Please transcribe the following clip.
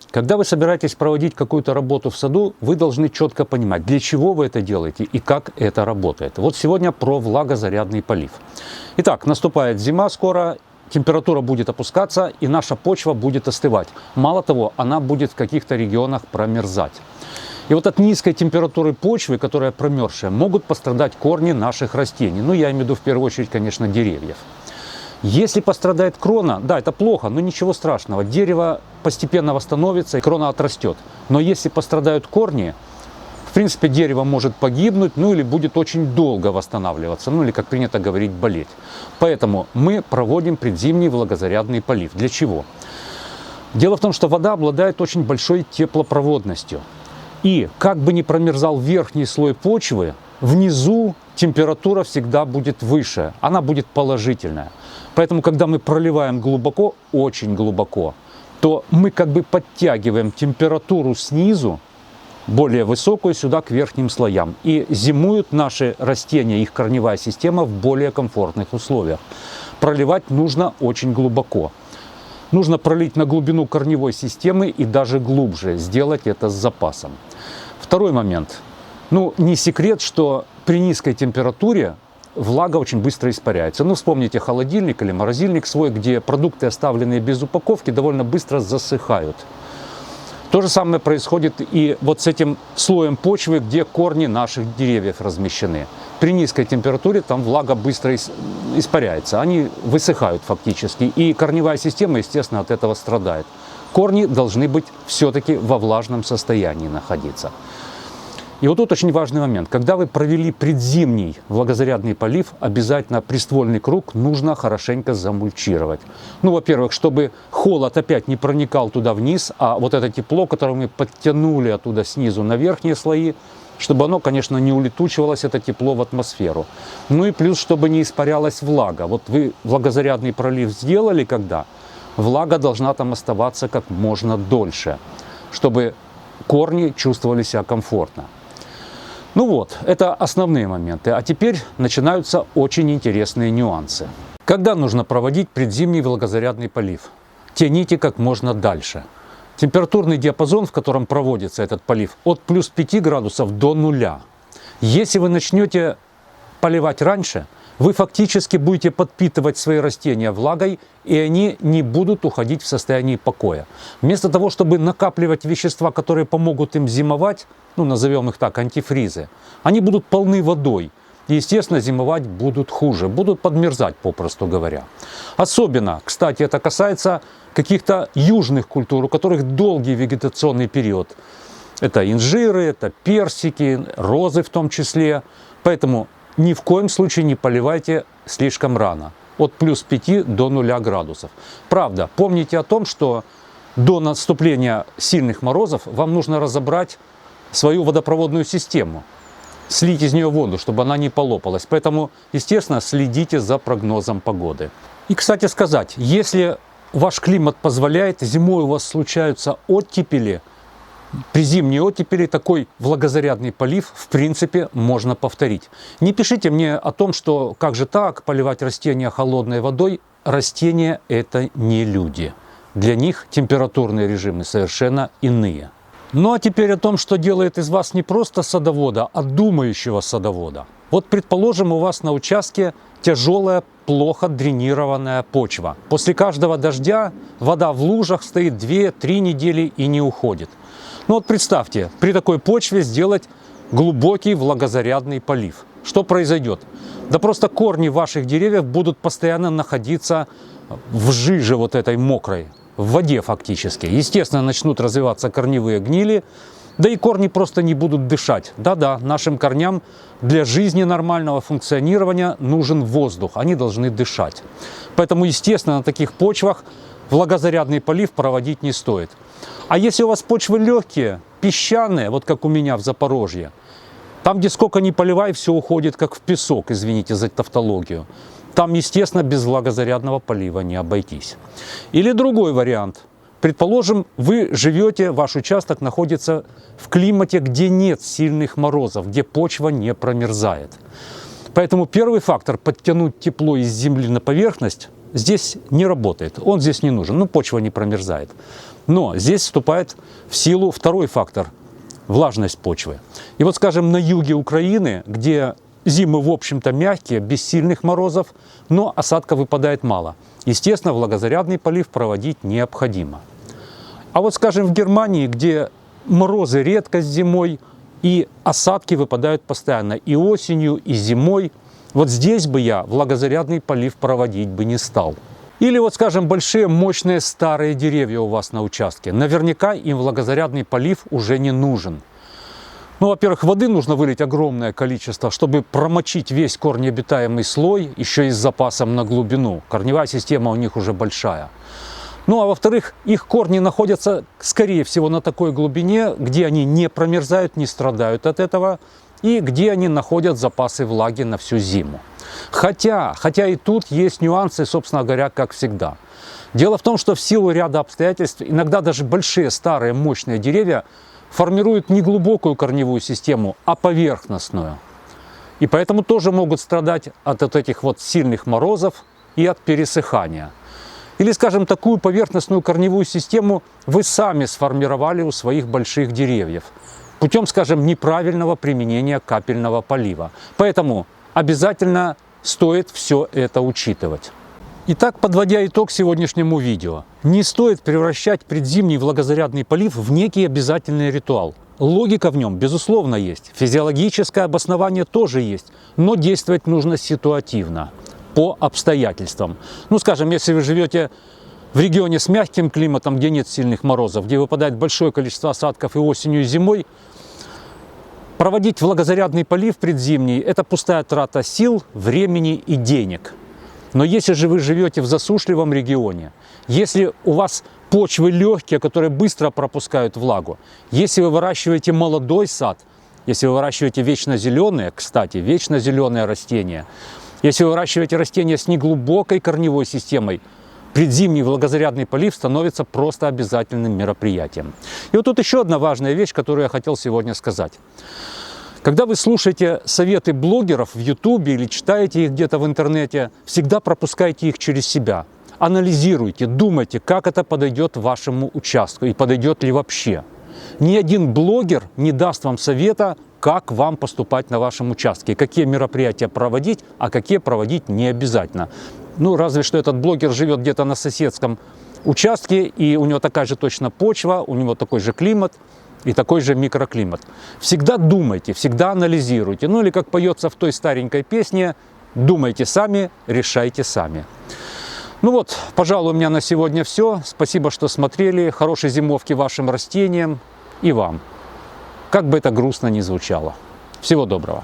Когда вы собираетесь проводить какую-то работу в саду, вы должны четко понимать, для чего вы это делаете и как это работает. Вот сегодня про влагозарядный полив. Итак, наступает зима скоро, температура будет опускаться и наша почва будет остывать. Мало того, она будет в каких-то регионах промерзать. И вот от низкой температуры почвы, которая промерзшая, могут пострадать корни наших растений. Ну, я имею в виду в первую очередь, конечно, деревьев. Если пострадает крона, да, это плохо, но ничего страшного. Дерево постепенно восстановится и крона отрастет. Но если пострадают корни, в принципе, дерево может погибнуть, ну или будет очень долго восстанавливаться, ну или, как принято говорить, болеть. Поэтому мы проводим предзимний влагозарядный полив. Для чего? Дело в том, что вода обладает очень большой теплопроводностью. И как бы ни промерзал верхний слой почвы, внизу температура всегда будет выше, она будет положительная. Поэтому, когда мы проливаем глубоко, очень глубоко, то мы как бы подтягиваем температуру снизу, более высокую, сюда к верхним слоям. И зимуют наши растения, их корневая система в более комфортных условиях. Проливать нужно очень глубоко. Нужно пролить на глубину корневой системы и даже глубже. Сделать это с запасом. Второй момент. Ну, не секрет, что при низкой температуре влага очень быстро испаряется. Ну, вспомните холодильник или морозильник свой, где продукты, оставленные без упаковки, довольно быстро засыхают. То же самое происходит и вот с этим слоем почвы, где корни наших деревьев размещены. При низкой температуре там влага быстро испаряется, они высыхают фактически, и корневая система, естественно, от этого страдает. Корни должны быть все-таки во влажном состоянии находиться. И вот тут очень важный момент. Когда вы провели предзимний влагозарядный полив, обязательно приствольный круг нужно хорошенько замульчировать. Ну, во-первых, чтобы холод опять не проникал туда вниз, а вот это тепло, которое мы подтянули оттуда снизу на верхние слои, чтобы оно, конечно, не улетучивалось, это тепло, в атмосферу. Ну и плюс, чтобы не испарялась влага. Вот вы влагозарядный пролив сделали когда? Влага должна там оставаться как можно дольше, чтобы корни чувствовали себя комфортно. Ну вот, это основные моменты. А теперь начинаются очень интересные нюансы. Когда нужно проводить предзимний влагозарядный полив? Тяните как можно дальше. Температурный диапазон, в котором проводится этот полив, от плюс 5 градусов до 0. Если вы начнете поливать раньше, вы фактически будете подпитывать свои растения влагой, и они не будут уходить в состояние покоя. Вместо того, чтобы накапливать вещества, которые помогут им зимовать, ну, назовем их так, антифризы, они будут полны водой. И, естественно, зимовать будут хуже, будут подмерзать, попросту говоря. Особенно, кстати, это касается каких-то южных культур, у которых долгий вегетационный период. Это инжиры, это персики, розы в том числе. Поэтому ни в коем случае не поливайте слишком рано, от плюс 5 до 0 градусов. Правда, помните о том, что до наступления сильных морозов вам нужно разобрать свою водопроводную систему, слить из нее воду, чтобы она не полопалась. Поэтому, естественно, следите за прогнозом погоды. И, кстати сказать, если ваш климат позволяет, зимой у вас случаются оттепели, при зимней оттепели такой влагозарядный полив, в принципе, можно повторить. Не пишите мне о том, что как же так, поливать растения холодной водой. Растения – это не люди. Для них температурные режимы совершенно иные. Ну а теперь о том, что делает из вас не просто садовода, а думающего садовода. Вот, предположим, у вас на участке тяжелая, плохо дренированная почва. После каждого дождя вода в лужах стоит 2-3 недели и не уходит. Ну вот представьте, при такой почве сделать глубокий влагозарядный полив. Что произойдет? Да просто корни ваших деревьев будут постоянно находиться в жиже вот этой мокрой, в воде фактически. Естественно, начнут развиваться корневые гнили, да и корни просто не будут дышать. Да-да, нашим корням для жизни нормального функционирования нужен воздух, они должны дышать. Поэтому, естественно, на таких почвах влагозарядный полив проводить не стоит. А если у вас почвы легкие, песчаные, вот как у меня в Запорожье, там, где сколько ни поливай, все уходит как в песок, извините за тавтологию. Там, естественно, без влагозарядного полива не обойтись. Или другой вариант. Предположим, вы живете, ваш участок находится в климате, где нет сильных морозов, где почва не промерзает. Поэтому первый фактор – подтянуть тепло из земли на поверхность – здесь не работает, он здесь не нужен, почва не промерзает. Но здесь вступает в силу второй фактор – влажность почвы. И вот, скажем, на юге Украины, где зимы, в общем-то, мягкие, без сильных морозов, но осадков выпадает мало. Естественно, влагозарядный полив проводить необходимо. А вот, скажем, в Германии, где морозы редкость зимой, и осадки выпадают постоянно и осенью, и зимой, вот здесь бы я влагозарядный полив проводить бы не стал. Или вот, скажем, большие мощные старые деревья у вас на участке. Наверняка им влагозарядный полив уже не нужен. Ну, во-первых, воды нужно вылить огромное количество, чтобы промочить весь корнеобитаемый слой, еще и с запасом на глубину. Корневая система у них уже большая. Ну, а во-вторых, их корни находятся, скорее всего, на такой глубине, где они не промерзают, не страдают от этого, и где они находят запасы влаги на всю зиму. Хотя и тут есть нюансы, собственно говоря, как всегда. Дело в том, что в силу ряда обстоятельств, иногда даже большие, старые, мощные деревья формируют не глубокую корневую систему, а поверхностную. И поэтому тоже могут страдать от этих вот сильных морозов и от пересыхания. Или, скажем, такую поверхностную корневую систему вы сами сформировали у своих больших деревьев путем, скажем, неправильного применения капельного полива. Поэтому обязательно стоит все это учитывать. Итак, подводя итог сегодняшнему видео, не стоит превращать предзимний влагозарядный полив в некий обязательный ритуал. Логика в нем, безусловно, есть, физиологическое обоснование тоже есть, но действовать нужно ситуативно, по обстоятельствам. Ну, скажем, если вы живете в регионе с мягким климатом, где нет сильных морозов, где выпадает большое количество осадков и осенью, и зимой, проводить влагозарядный полив предзимний – это пустая трата сил, времени и денег. Но если же вы живете в засушливом регионе, если у вас почвы легкие, которые быстро пропускают влагу, если вы выращиваете молодой сад, если вы выращиваете вечно зеленые, кстати, вечно зеленые растения, если вы выращиваете растения с неглубокой корневой системой, предзимний влагозарядный полив становится просто обязательным мероприятием. И вот тут еще одна важная вещь, которую я хотел сегодня сказать. Когда вы слушаете советы блогеров в YouTube или читаете их где-то в интернете, всегда пропускайте их через себя. Анализируйте, думайте, как это подойдет вашему участку и подойдет ли вообще. Ни один блогер не даст вам совета, как вам поступать на вашем участке, какие мероприятия проводить, а какие проводить не обязательно. Ну, разве что этот блогер живет где-то на соседском участке, и у него такая же точно почва, у него такой же климат и такой же микроклимат. Всегда думайте, всегда анализируйте. Ну, или как поется в той старенькой песне, думайте сами, решайте сами. Ну вот, пожалуй, у меня на сегодня все. Спасибо, что смотрели. Хорошей зимовки вашим растениям и вам. Как бы это грустно ни звучало. Всего доброго.